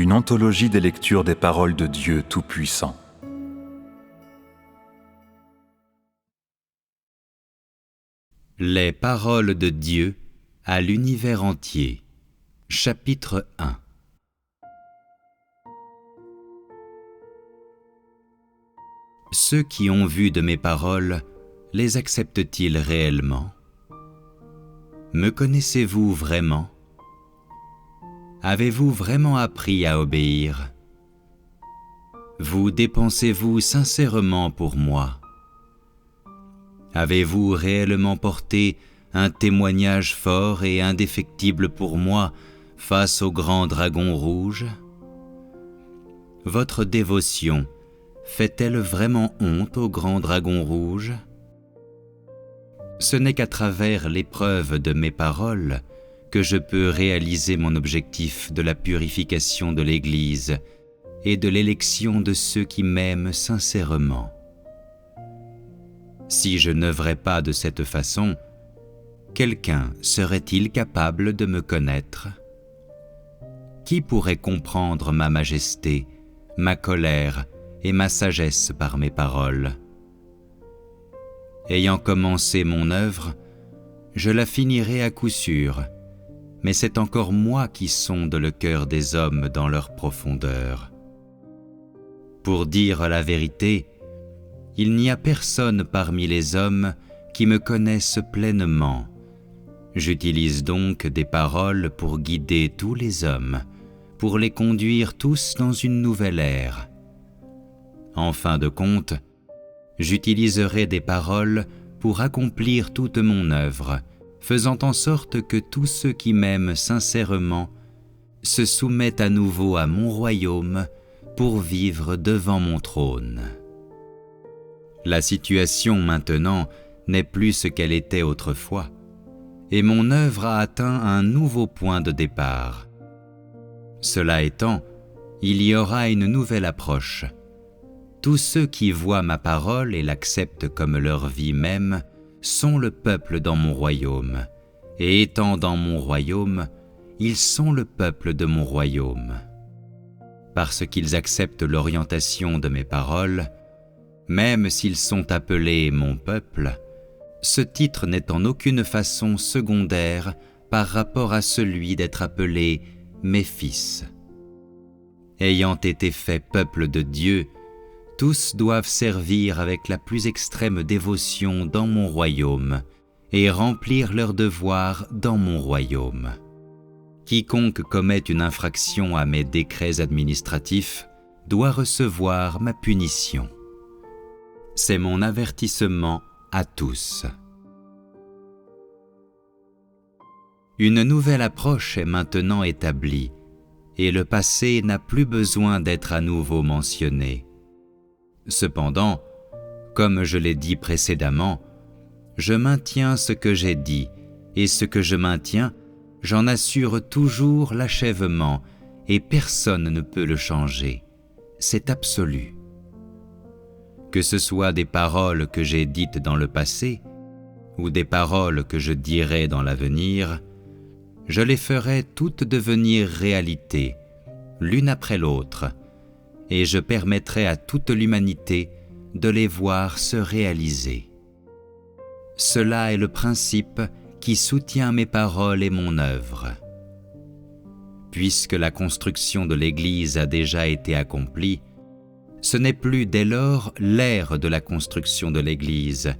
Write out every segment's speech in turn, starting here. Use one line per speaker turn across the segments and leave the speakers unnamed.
une anthologie des lectures des paroles de Dieu Tout-Puissant.
Les paroles de Dieu à l'univers entier. Chapitre 1. Ceux qui ont vu de mes paroles, les acceptent-ils réellement? Me connaissez-vous vraiment? Avez-vous vraiment appris à obéir? Vous dépensez-vous sincèrement pour moi? Avez-vous réellement porté un témoignage fort et indéfectible pour moi face au grand dragon rouge? Votre dévotion fait-elle vraiment honte au grand dragon rouge? Ce n'est qu'à travers l'épreuve de mes paroles que je peux réaliser mon objectif de la purification de l'Église et de l'élection de ceux qui m'aiment sincèrement. Si je n'œuvrais pas de cette façon, quelqu'un serait-il capable de me connaître? Qui pourrait comprendre ma majesté, ma colère et ma sagesse par mes paroles? Ayant commencé mon œuvre, je la finirai à coup sûr, mais c'est encore moi qui sonde le cœur des hommes dans leur profondeur. Pour dire la vérité, il n'y a personne parmi les hommes qui me connaissent pleinement. J'utilise donc des paroles pour guider tous les hommes, pour les conduire tous dans une nouvelle ère. En fin de compte, j'utiliserai des paroles pour accomplir toute mon œuvre, faisant en sorte que tous ceux qui m'aiment sincèrement se soumettent à nouveau à mon royaume pour vivre devant mon trône. La situation maintenant n'est plus ce qu'elle était autrefois, et mon œuvre a atteint un nouveau point de départ. Cela étant, il y aura une nouvelle approche. Tous ceux qui voient ma parole et l'acceptent comme leur vie même sont le peuple dans mon royaume, et étant dans mon royaume, ils sont le peuple de mon royaume. Parce qu'ils acceptent l'orientation de mes paroles, même s'ils sont appelés mon peuple, ce titre n'est en aucune façon secondaire par rapport à celui d'être appelé mes fils. Ayant été faits peuple de Dieu, tous doivent servir avec la plus extrême dévotion dans mon royaume et remplir leurs devoirs dans mon royaume. Quiconque commet une infraction à mes décrets administratifs doit recevoir ma punition. C'est mon avertissement à tous. Une nouvelle approche est maintenant établie et le passé n'a plus besoin d'être à nouveau mentionné. Cependant, comme je l'ai dit précédemment, je maintiens ce que j'ai dit et ce que je maintiens, j'en assure toujours l'achèvement et personne ne peut le changer. C'est absolu. Que ce soit des paroles que j'ai dites dans le passé ou des paroles que je dirai dans l'avenir, je les ferai toutes devenir réalité, l'une après l'autre, et je permettrai à toute l'humanité de les voir se réaliser. Cela est le principe qui soutient mes paroles et mon œuvre. Puisque la construction de l'Église a déjà été accomplie, ce n'est plus dès lors l'ère de la construction de l'Église,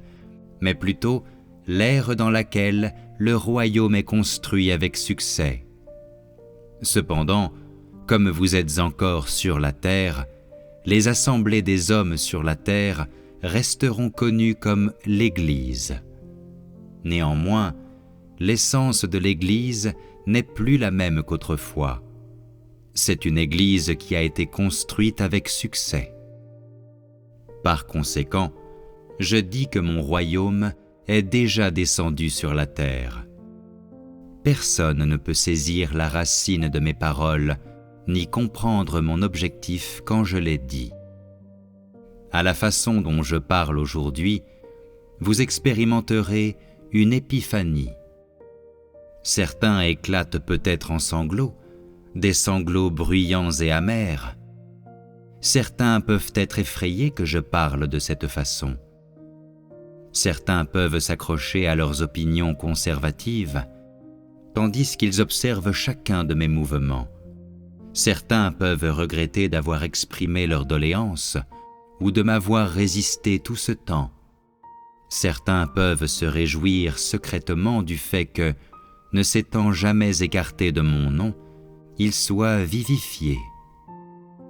mais plutôt l'ère dans laquelle le royaume est construit avec succès. Cependant, comme vous êtes encore sur la terre, les assemblées des hommes sur la terre resteront connues comme l'Église. Néanmoins, l'essence de l'Église n'est plus la même qu'autrefois. C'est une Église qui a été construite avec succès. Par conséquent, je dis que mon royaume est déjà descendu sur la terre. Personne ne peut saisir la racine de mes paroles, ni comprendre mon objectif quand je les dis. À la façon dont je parle aujourd'hui, vous expérimenterez une épiphanie. Certains éclatent peut-être en sanglots, des sanglots bruyants et amers. Certains peuvent être effrayés que je parle de cette façon. Certains peuvent s'accrocher à leurs opinions conservatives, tandis qu'ils observent chacun de mes mouvements. Certains peuvent regretter d'avoir exprimé leurs doléances ou de m'avoir résisté tout ce temps. Certains peuvent se réjouir secrètement du fait que, ne s'étant jamais écarté de mon nom, il soit vivifié.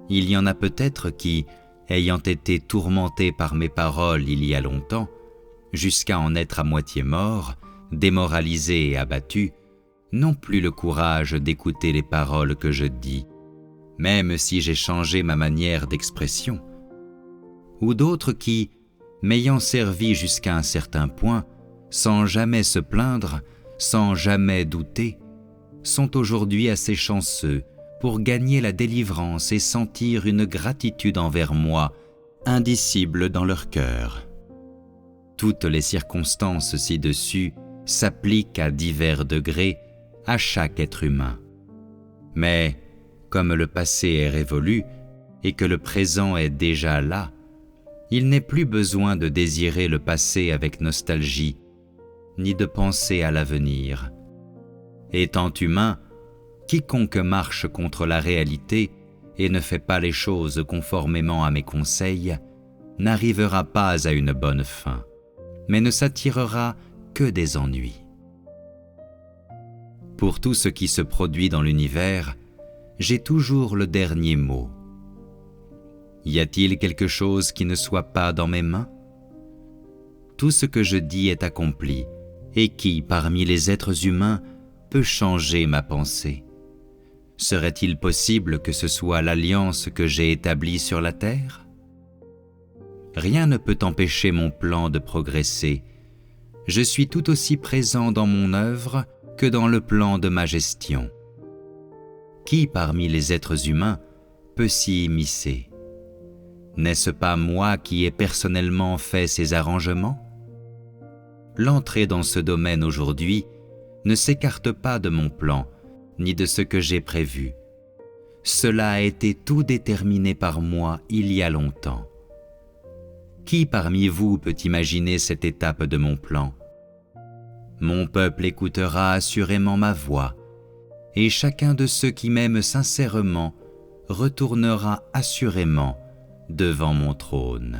Il y en a peut-être qui, ayant été tourmentés par mes paroles il y a longtemps, jusqu'à en être à moitié morts, démoralisés et abattus, n'ont plus le courage d'écouter les paroles que je dis, même si j'ai changé ma manière d'expression. Ou d'autres qui, m'ayant servi jusqu'à un certain point, sans jamais se plaindre, sans jamais douter, sont aujourd'hui assez chanceux pour gagner la délivrance et sentir une gratitude envers moi, indicible dans leur cœur. Toutes les circonstances ci-dessus s'appliquent à divers degrés à chaque être humain. Mais, comme le passé est révolu et que le présent est déjà là, il n'est plus besoin de désirer le passé avec nostalgie, ni de penser à l'avenir. Étant humain, quiconque marche contre la réalité et ne fait pas les choses conformément à mes conseils n'arrivera pas à une bonne fin, mais ne s'attirera que des ennuis. Pour tout ce qui se produit dans l'univers, j'ai toujours le dernier mot. Y a-t-il quelque chose qui ne soit pas dans mes mains? Tout ce que je dis est accompli, et qui, parmi les êtres humains, peut changer ma pensée? Serait-il possible que ce soit l'alliance que j'ai établie sur la terre? Rien ne peut empêcher mon plan de progresser. Je suis tout aussi présent dans mon œuvre que dans le plan de ma gestion. Qui parmi les êtres humains peut s'y immiscer? N'est-ce pas moi qui ai personnellement fait ces arrangements? L'entrée dans ce domaine aujourd'hui ne s'écarte pas de mon plan, ni de ce que j'ai prévu. Cela a été tout déterminé par moi il y a longtemps. Qui parmi vous peut imaginer cette étape de mon plan? Mon peuple écoutera assurément ma voix, et chacun de ceux qui m'aiment sincèrement retournera assurément devant mon trône.